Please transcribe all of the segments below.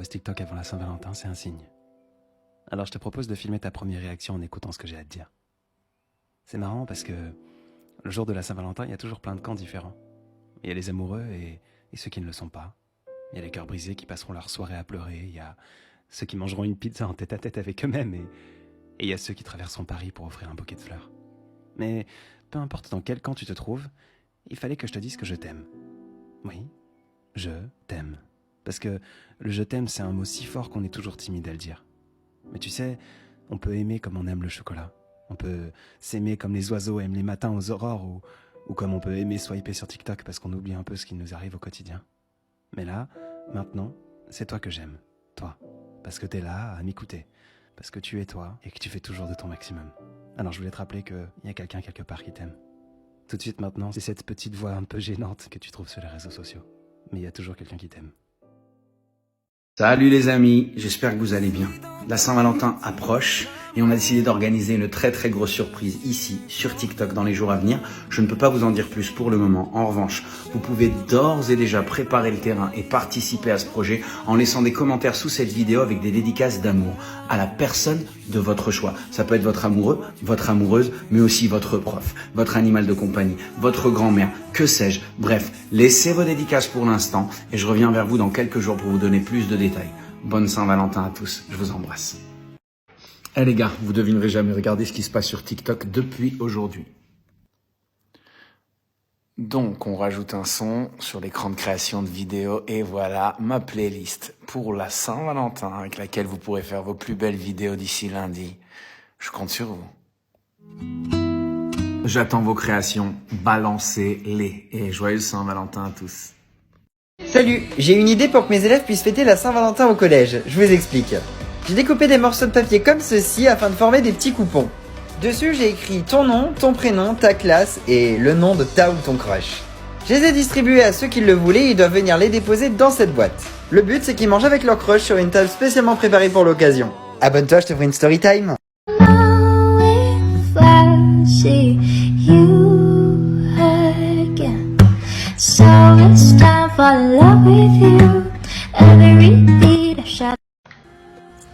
pause TikTok avant la Saint-Valentin, c'est un signe. Alors je te propose de filmer ta première réaction en écoutant ce que j'ai à te dire. C'est marrant parce que le jour de la Saint-Valentin, il y a toujours plein de camps différents. Il y a les amoureux et ceux qui ne le sont pas. Il y a les cœurs brisés qui passeront leur soirée à pleurer. Il y a ceux qui mangeront une pizza en tête-à-tête avec eux-mêmes. Et il y a ceux qui traverseront Paris pour offrir un bouquet de fleurs. Mais peu importe dans quel camp tu te trouves, il fallait que je te dise que je t'aime. Oui, je t'aime. Parce que le « je t'aime », c'est un mot si fort qu'on est toujours timide à le dire. Mais tu sais, on peut aimer comme on aime le chocolat. On peut s'aimer comme les oiseaux aiment les matins aux aurores ou comme on peut aimer swiper sur TikTok parce qu'on oublie un peu ce qui nous arrive au quotidien. Mais là, maintenant, c'est toi que j'aime. Toi. Parce que t'es là à m'écouter. Parce que tu es toi et que tu fais toujours de ton maximum. Alors je voulais te rappeler qu'il y a quelqu'un quelque part qui t'aime. Tout de suite maintenant, c'est cette petite voix un peu gênante que tu trouves sur les réseaux sociaux. Mais il y a toujours quelqu'un qui t'aime. Salut les amis, j'espère que vous allez bien. La Saint-Valentin approche et on a décidé d'organiser une très grosse surprise ici sur TikTok dans les jours à venir. Je ne peux pas vous en dire plus pour le moment. En revanche, vous pouvez d'ores et déjà préparer le terrain et participer à ce projet en laissant des commentaires sous cette vidéo avec des dédicaces d'amour à la personne de votre choix. Ça peut être votre amoureux, votre amoureuse, mais aussi votre prof, votre animal de compagnie, votre grand-mère, que sais-je. Bref, laissez vos dédicaces pour l'instant et je reviens vers vous dans quelques jours pour vous donner plus de détails. Bonne Saint-Valentin à tous, je vous embrasse. Eh les gars, vous devinerez jamais, regardez ce qui se passe sur TikTok depuis aujourd'hui. Donc, on rajoute un son sur l'écran de création de vidéo et voilà ma playlist pour la Saint-Valentin avec laquelle vous pourrez faire vos plus belles vidéos d'ici lundi. Je compte sur vous. J'attends vos créations, balancez-les et joyeux Saint-Valentin à tous. Salut, j'ai une idée pour que mes élèves puissent fêter la Saint-Valentin au collège. Je vous explique. J'ai découpé des morceaux de papier comme ceci afin de former des petits coupons. Dessus, j'ai écrit ton nom, ton prénom, ta classe et le nom de ta ou ton crush. Je les ai distribués à ceux qui le voulaient et ils doivent venir les déposer dans cette boîte. Le but, c'est qu'ils mangent avec leur crush sur une table spécialement préparée pour l'occasion. Abonne-toi, je te ferai une story time.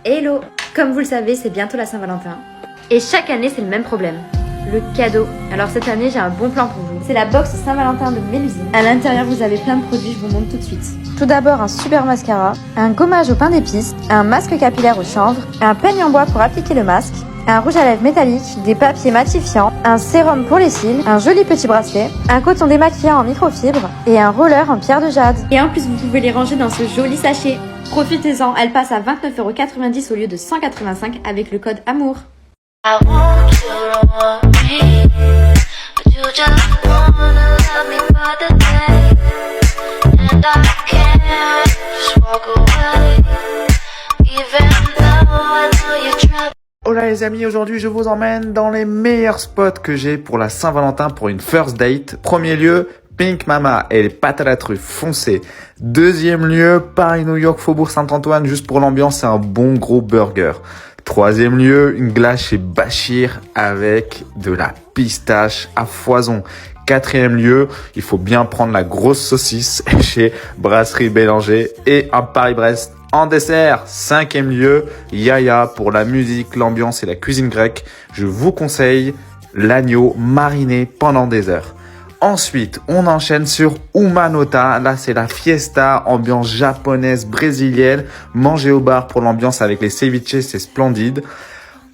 Hello! Comme vous le savez, c'est bientôt la Saint-Valentin. Et chaque année, c'est le même problème. Le cadeau. Alors cette année, j'ai un bon plan pour vous. C'est la box Saint-Valentin de Mélusine. À l'intérieur, vous avez plein de produits, je vous montre tout de suite. Tout d'abord, un super mascara, un gommage au pain d'épices, un masque capillaire au chanvre, un peigne en bois pour appliquer le masque, un rouge à lèvres métallique, des papiers matifiants, un sérum pour les cils, un joli petit bracelet, un coton démaquillant en microfibre et un roller en pierre de jade. Et en plus, vous pouvez les ranger dans ce joli sachet. Profitez-en, elle passe à 29,90 € au lieu de 185 € avec le code AMOUR. Hola les amis, aujourd'hui je vous emmène dans les meilleurs spots que j'ai pour la Saint-Valentin pour une first date. Premier lieu, Pink Mama et les pâtes à la truffe foncées. Deuxième lieu, Paris-New York, Faubourg Saint-Antoine, juste pour l'ambiance et un bon gros burger. Troisième lieu, une glace chez Bachir avec de la pistache à foison. Quatrième lieu, il faut bien prendre la grosse saucisse chez Brasserie Bélanger et un Paris-Brest en dessert. Cinquième lieu, Yaya pour la musique, l'ambiance et la cuisine grecque. Je vous conseille l'agneau mariné pendant des heures. Ensuite, on enchaîne sur Umanota. Là, c'est la fiesta, ambiance japonaise, brésilienne. Manger au bar pour l'ambiance avec les ceviches, c'est splendide.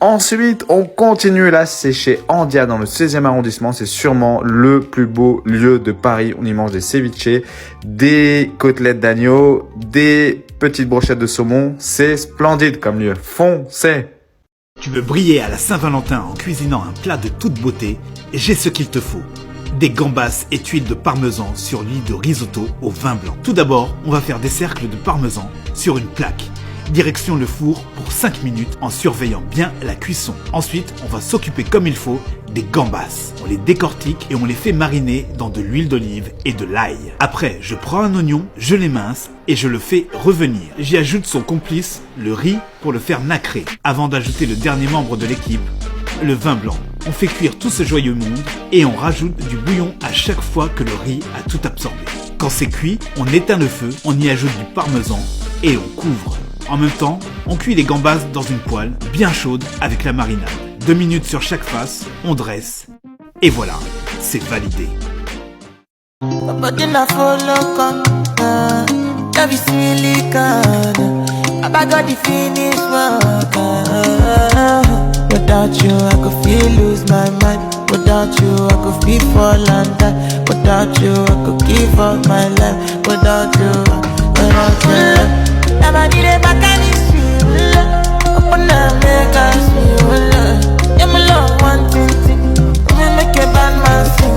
Ensuite, on continue. Là, c'est chez Andia dans le 16e arrondissement. C'est sûrement le plus beau lieu de Paris. On y mange des ceviches, des côtelettes d'agneau, des petites brochettes de saumon. C'est splendide comme lieu. Foncez! Tu veux briller à la Saint-Valentin en cuisinant un plat de toute beauté? J'ai ce qu'il te faut. Des gambas et tuiles de parmesan sur l'huile de risotto au vin blanc. Tout d'abord, on va faire des cercles de parmesan sur une plaque. Direction le four pour 5 minutes en surveillant bien la cuisson. Ensuite, on va s'occuper comme il faut des gambas. On les décortique et on les fait mariner dans de l'huile d'olive et de l'ail. Après, je prends un oignon, je l'émince et je le fais revenir. J'y ajoute son complice, le riz, pour le faire nacrer. Avant d'ajouter le dernier membre de l'équipe, le vin blanc. On fait cuire tout ce joyeux monde et on rajoute du bouillon à chaque fois que le riz a tout absorbé. Quand c'est cuit, on éteint le feu, on y ajoute du parmesan et on couvre. En même temps, on cuit les gambas dans une poêle bien chaude avec la marinade. 2 minutes sur chaque face, on dresse. Et voilà, c'est validé. Without you, I could feel lose my mind. Without you, I could feel fall and die. Without you, I could give up my life. Without you, without you. Never need a back and it's you. Open up, make us feel. Yeah, my love, one thing. We make a bad man sing.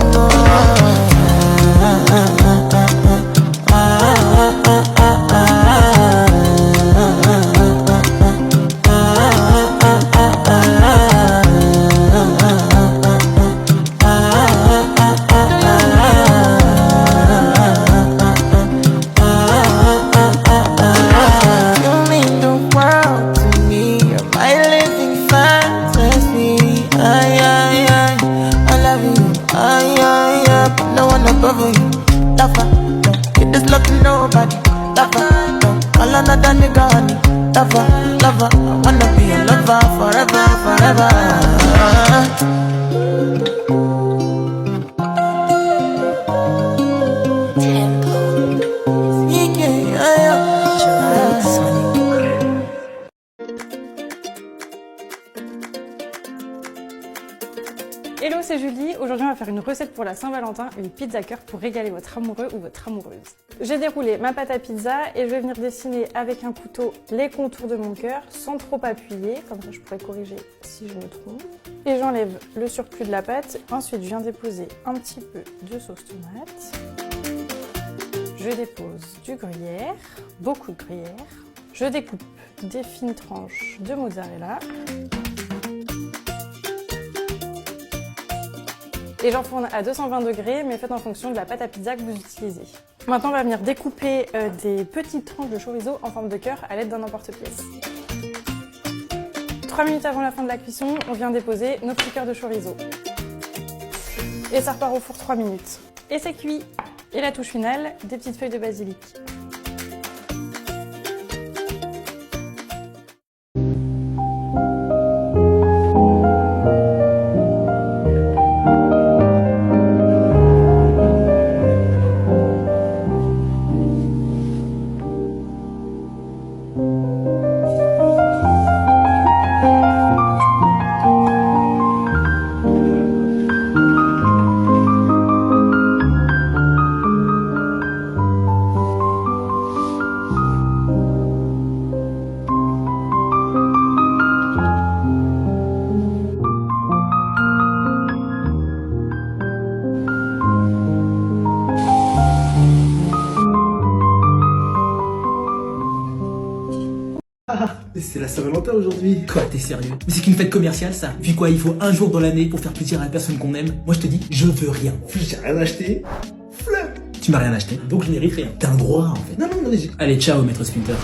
Another nigga, honey, lover, lover. I wanna be a lover forever, forever. Hello, c'est Julie. Aujourd'hui, on va faire une recette pour la Saint-Valentin, une pizza cœur pour régaler votre amoureux ou votre amoureuse. J'ai déroulé ma pâte à pizza et je vais venir dessiner avec un couteau les contours de mon cœur sans trop appuyer, comme ça je pourrais corriger si je me trompe. Et j'enlève le surplus de la pâte. Ensuite, je viens déposer un petit peu de sauce tomate. Je dépose du gruyère, beaucoup de gruyère. Je découpe des fines tranches de mozzarella. Et j'enfourne à 220 degrés, mais faites en fonction de la pâte à pizza que vous utilisez. Maintenant, on va venir découper des petites tranches de chorizo en forme de cœur à l'aide d'un emporte-pièce. 3 minutes avant la fin de la cuisson, on vient déposer nos petits cœurs de chorizo. Et ça repart au four 3 minutes. Et c'est cuit. Et la touche finale, des petites feuilles de basilic. C'est la Saint-Valentin aujourd'hui. Quoi, t'es sérieux? Mais c'est qu'une fête commerciale ça. Puis quoi, il faut un jour dans l'année pour faire plaisir à la personne qu'on aime. Moi je te dis, je veux rien. J'ai rien acheté. Flemme. Tu m'as rien acheté, donc je mérite rien. T'as un droit en fait. Non, mais j'ai... Allez, ciao maître Splinter.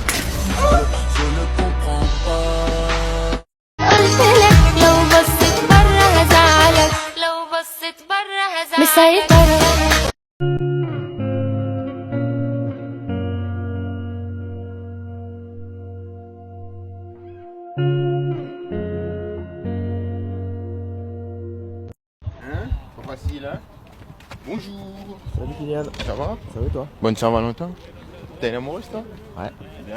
Mais ça y est. Pas facile, hein? Bonjour. Salut Kylian. Ça va? Ça va et toi? Bonne Saint-Valentin. T'es une amoureuse toi? Ouais. Bien.